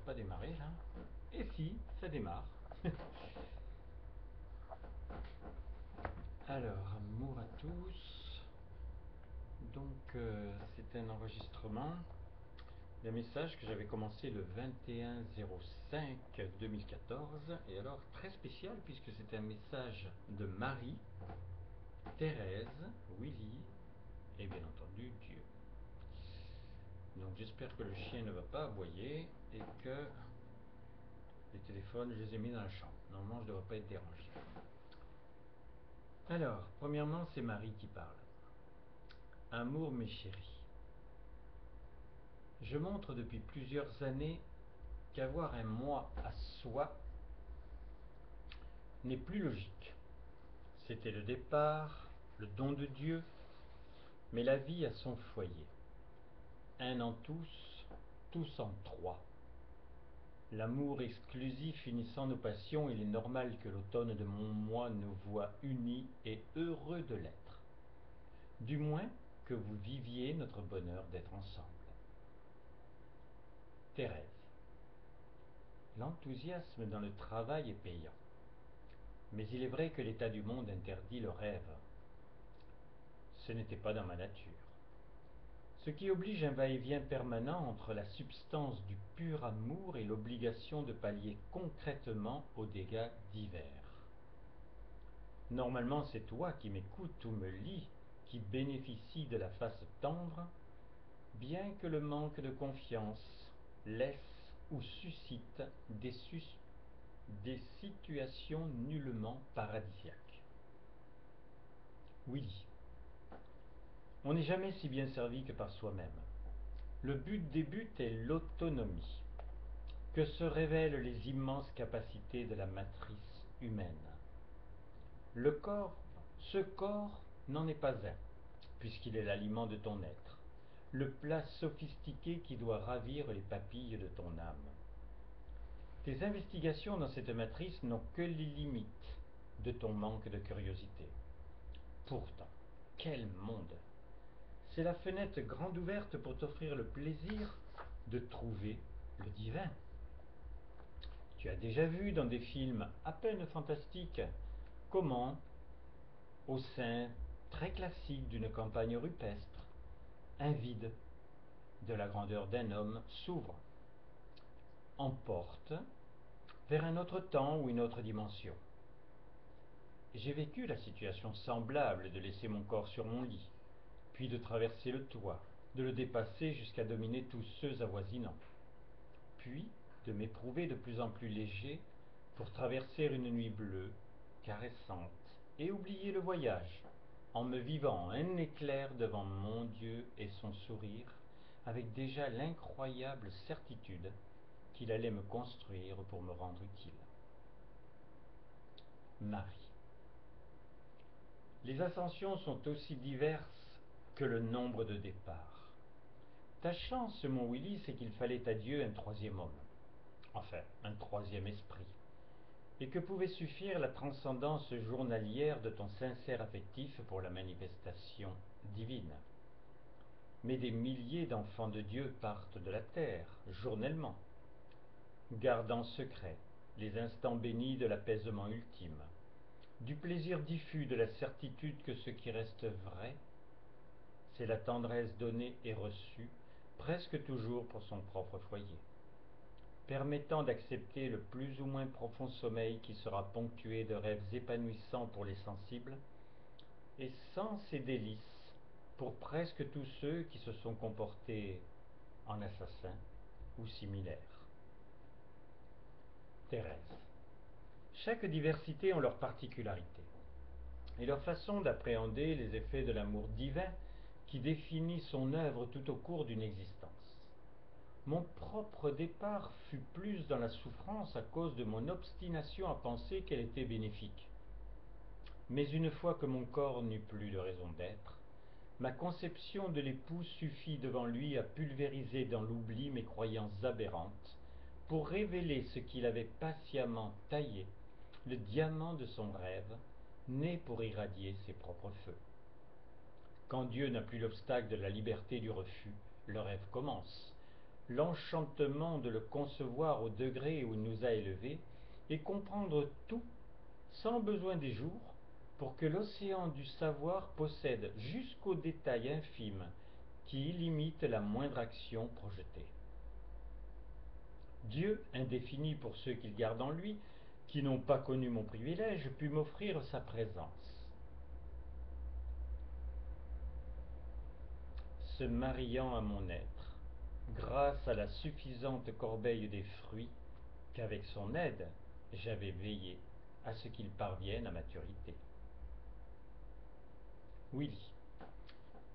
pas démarrer là. Et si, ça démarre. Alors, amour à tous. Donc, c'est un enregistrement d'un message que j'avais commencé le 21/05/2014. Et alors, très spécial puisque c'est un message de Marie, Thérèse, Willy et bien entendu Dieu. Donc, j'espère que le chien ne va pas aboyer et que les téléphones, je les ai mis dans la chambre. Normalement, je ne devrais pas être dérangé. Alors, premièrement, c'est Marie qui parle. Amour, mes chéris. Je montre depuis plusieurs années qu'avoir un moi à soi n'est plus logique. C'était le départ, le don de Dieu, mais la vie a son foyer. Un en tous, tous en trois. L'amour exclusif unissant nos passions, il est normal que l'automne de mon moi nous voie unis et heureux de l'être. Du moins que vous viviez notre bonheur d'être ensemble. Thérèse. L'enthousiasme dans le travail est payant. Mais il est vrai que l'état du monde interdit le rêve. Ce n'était pas dans ma nature. Ce qui oblige un va-et-vient permanent entre la substance du pur amour et l'obligation de pallier concrètement aux dégâts divers. Normalement, c'est toi qui m'écoutes ou me lis, qui bénéficie de la face tendre, bien que le manque de confiance laisse ou suscite des situations nullement paradisiaques. Willy. On n'est jamais si bien servi que par soi-même. Le but des buts est l'autonomie, que se révèlent les immenses capacités de la matrice humaine. Ce corps n'en est pas un, puisqu'il est l'aliment de ton être, le plat sophistiqué qui doit ravir les papilles de ton âme. Tes investigations dans cette matrice n'ont que les limites de ton manque de curiosité. Pourtant, quel monde! C'est la fenêtre grande ouverte pour t'offrir le plaisir de trouver le divin. Tu as déjà vu dans des films à peine fantastiques comment, au sein très classique d'une campagne rupestre, un vide de la grandeur d'un homme s'ouvre, emporte vers un autre temps ou une autre dimension. J'ai vécu la situation semblable de laisser mon corps sur mon lit, puis de traverser le toit, de le dépasser jusqu'à dominer tous ceux avoisinants, puis de m'éprouver de plus en plus léger pour traverser une nuit bleue, caressante, et oublier le voyage, en me vivant un éclair devant mon Dieu et son sourire, avec déjà l'incroyable certitude qu'il allait me construire pour me rendre utile. Marie. Les ascensions sont aussi diverses que le nombre de départs. Ta chance, mon Willy, c'est qu'il fallait à Dieu un troisième homme, enfin un troisième esprit, et que pouvait suffire la transcendance journalière de ton sincère affectif pour la manifestation divine. Mais des milliers d'enfants de Dieu partent de la terre, journellement, gardant secret les instants bénis de l'apaisement ultime, du plaisir diffus de la certitude que ce qui reste vrai, c'est la tendresse donnée et reçue, presque toujours pour son propre foyer, permettant d'accepter le plus ou moins profond sommeil qui sera ponctué de rêves épanouissants pour les sensibles, et sans ces délices pour presque tous ceux qui se sont comportés en assassins ou similaires. Thérèse. Chaque diversité ont leur particularité et leur façon d'appréhender les effets de l'amour divin qui définit son œuvre tout au cours d'une existence. Mon propre départ fut plus dans la souffrance à cause de mon obstination à penser qu'elle était bénéfique. Mais une fois que mon corps n'eut plus de raison d'être, ma conception de l'époux suffit devant lui à pulvériser dans l'oubli mes croyances aberrantes pour révéler ce qu'il avait patiemment taillé, le diamant de son rêve, né pour irradier ses propres feux. Quand Dieu n'a plus l'obstacle de la liberté du refus, le rêve commence, l'enchantement de le concevoir au degré où il nous a élevés, et comprendre tout sans besoin des jours, pour que l'océan du savoir possède jusqu'aux détails infimes qui illimitent la moindre action projetée. Dieu, indéfini pour ceux qu'il garde en lui, qui n'ont pas connu mon privilège, put m'offrir sa présence. Se mariant à mon être, grâce à la suffisante corbeille des fruits, qu'avec son aide, j'avais veillé à ce qu'il parvienne à maturité. Willy.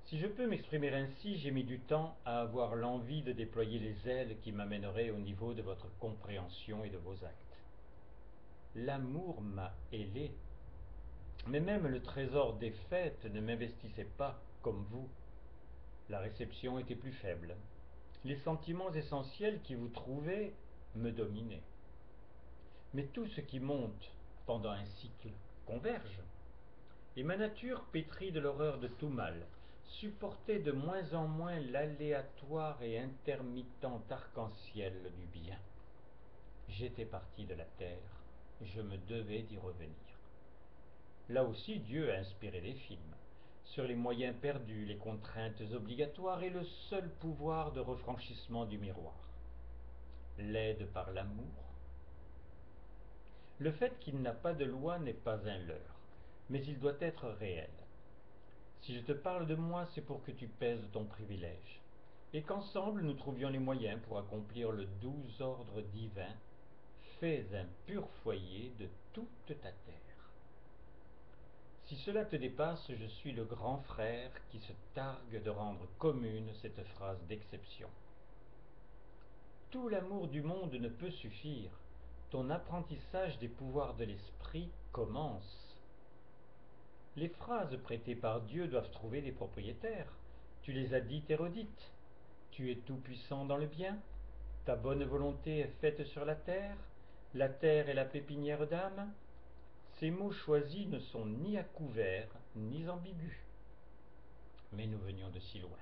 Si je peux m'exprimer ainsi, j'ai mis du temps à avoir l'envie de déployer les ailes qui m'amèneraient au niveau de votre compréhension et de vos actes. L'amour m'a ailé, mais même le trésor des fêtes ne m'investissait pas comme vous. La réception était plus faible. Les sentiments essentiels qui vous trouvaient me dominaient. Mais tout ce qui monte pendant un cycle converge, et ma nature, pétrie de l'horreur de tout mal, supportait de moins en moins l'aléatoire et intermittent arc-en-ciel du bien. J'étais parti de la terre, je me devais d'y revenir. Là aussi, Dieu a inspiré des films, sur les moyens perdus, les contraintes obligatoires et le seul pouvoir de refranchissement du miroir. L'aide par l'amour. Le fait qu'il n'a pas de loi n'est pas un leurre, mais il doit être réel. Si je te parle de moi, c'est pour que tu pèses ton privilège, et qu'ensemble nous trouvions les moyens pour accomplir le doux ordre divin. Fais un pur foyer de toute ta terre. Si cela te dépasse, je suis le grand frère qui se targue de rendre commune cette phrase d'exception. Tout l'amour du monde ne peut suffire. Ton apprentissage des pouvoirs de l'esprit commence. Les phrases prêtées par Dieu doivent trouver des propriétaires. Tu les as dites et redites. Tu es tout-puissant dans le bien. Ta bonne volonté est faite sur la terre est la pépinière d'âme. Ces mots choisis ne sont ni à couvert, ni ambigus. Mais nous venions de si loin,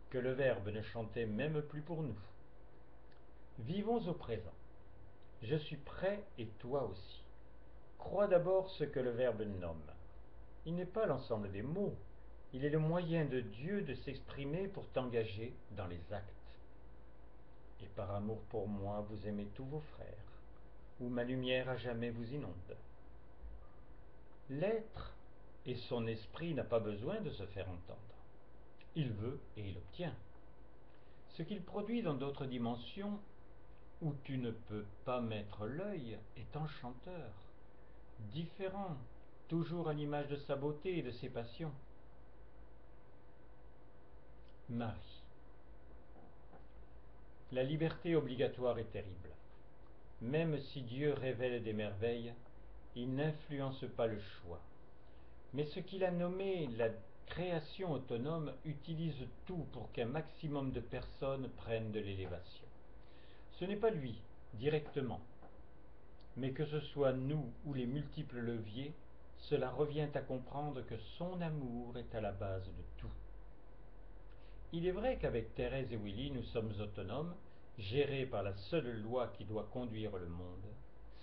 que le Verbe ne chantait même plus pour nous. Vivons au présent. Je suis prêt et toi aussi. Crois d'abord ce que le Verbe nomme. Il n'est pas l'ensemble des mots, il est le moyen de Dieu de s'exprimer pour t'engager dans les actes. Et par amour pour moi, vous aimez tous vos frères, ou ma lumière à jamais vous inonde. L'être et son esprit n'a pas besoin de se faire entendre. Il veut et il obtient. Ce qu'il produit dans d'autres dimensions, où tu ne peux pas mettre l'œil, est enchanteur, différent, toujours à l'image de sa beauté et de ses passions. Marie. La liberté obligatoire est terrible. Même si Dieu révèle des merveilles, il n'influence pas le choix. Mais ce qu'il a nommé la création autonome utilise tout pour qu'un maximum de personnes prennent de l'élévation. Ce n'est pas lui, directement, mais que ce soit nous ou les multiples leviers, cela revient à comprendre que son amour est à la base de tout. Il est vrai qu'avec Thérèse et Willy, nous sommes autonomes, gérés par la seule loi qui doit conduire le monde,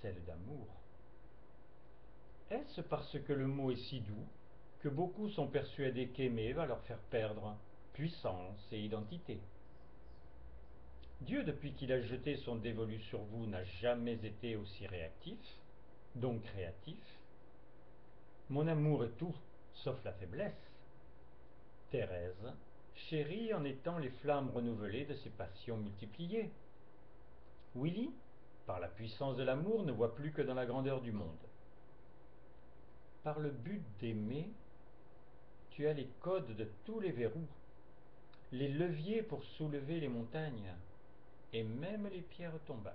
celle d'amour. Est-ce parce que le mot est si doux que beaucoup sont persuadés qu'aimer va leur faire perdre puissance et identité? Dieu, depuis qu'il a jeté son dévolu sur vous, n'a jamais été aussi réactif, donc créatif. Mon amour est tout, sauf la faiblesse. Thérèse chérit en étant les flammes renouvelées de ses passions multipliées. Willy, par la puissance de l'amour, ne voit plus que dans la grandeur du monde. Par le but d'aimer, tu as les codes de tous les verrous, les leviers pour soulever les montagnes, et même les pierres tombales.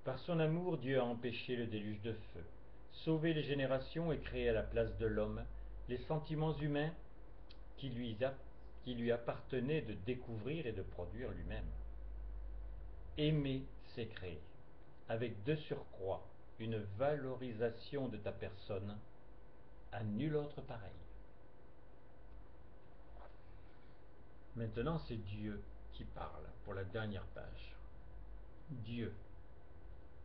Par son amour, Dieu a empêché le déluge de feu, sauvé les générations et créé à la place de l'homme les sentiments humains qui lui appartenaient de découvrir et de produire lui-même. Aimer, c'est créer, avec de surcroît une valorisation de ta personne à nul autre pareil. Maintenant, c'est Dieu qui parle pour la dernière page. Dieu.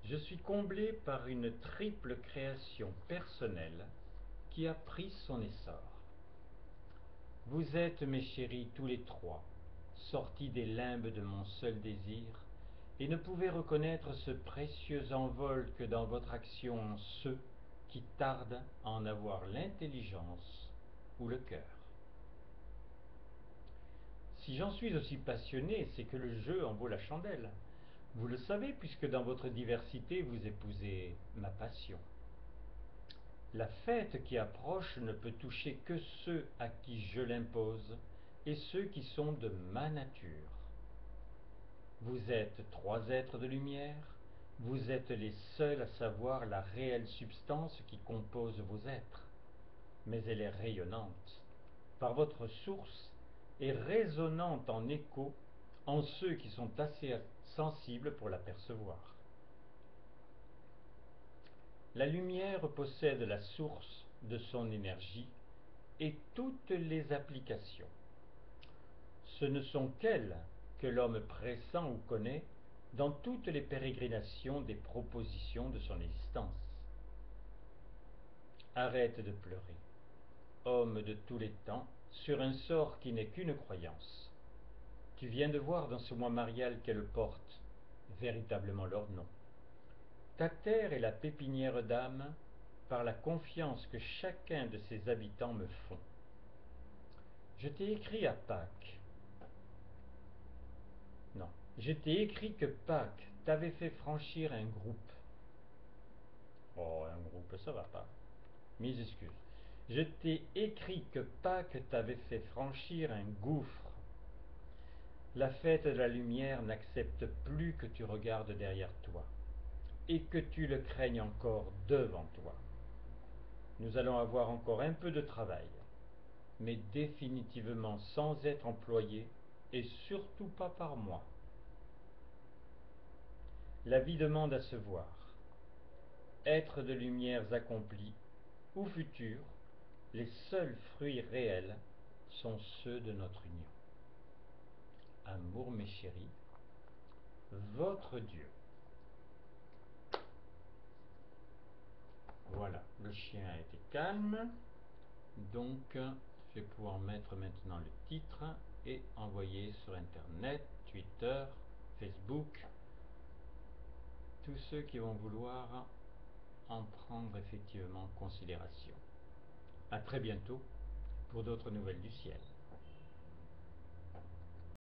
Je suis comblé par une triple création personnelle qui a pris son essor. Vous êtes, mes chéris, tous les trois, sortis des limbes de mon seul désir, et ne pouvez reconnaître ce précieux envol que dans votre action en ceux qui tardent à en avoir l'intelligence ou le cœur. Si j'en suis aussi passionné, c'est que le jeu en vaut la chandelle. Vous le savez, puisque dans votre diversité, vous épousez ma passion. La fête qui approche ne peut toucher que ceux à qui je l'impose et ceux qui sont de ma nature. Vous êtes trois êtres de lumière, vous êtes les seuls à savoir la réelle substance qui compose vos êtres, mais elle est rayonnante, par votre source, et résonnante en écho en ceux qui sont assez sensibles pour l'apercevoir. La lumière possède la source de son énergie et toutes les applications. Ce ne sont qu'elles que l'homme pressent ou connaît dans toutes les pérégrinations des propositions de son existence. Arrête de pleurer, homme de tous les temps, sur un sort qui n'est qu'une croyance. Tu viens de voir dans ce mois marial qu'elles portent véritablement leur nom. Ta terre est la pépinière d'âme par la confiance que chacun de ses habitants me font. Je t'ai écrit à Pâques. Non, je t'ai écrit que Pâques t'avait fait franchir un groupe. Oh, un groupe, ça va pas. Mes excuses. Je t'ai écrit que Pâques t'avait fait franchir un gouffre. La fête de la lumière n'accepte plus que tu regardes derrière toi et que tu le craignes encore devant toi. Nous allons avoir encore un peu de travail, mais définitivement sans être employé et surtout pas par moi. La vie demande à se voir. Être de lumières accomplies ou futures, les seuls fruits réels sont ceux de notre union. Amour, mes chéris, votre Dieu. Voilà, le chien a été calme, donc je vais pouvoir mettre maintenant le titre et envoyer sur Internet, Twitter, Facebook, tous ceux qui vont vouloir en prendre effectivement considération. À très bientôt pour d'autres nouvelles du ciel.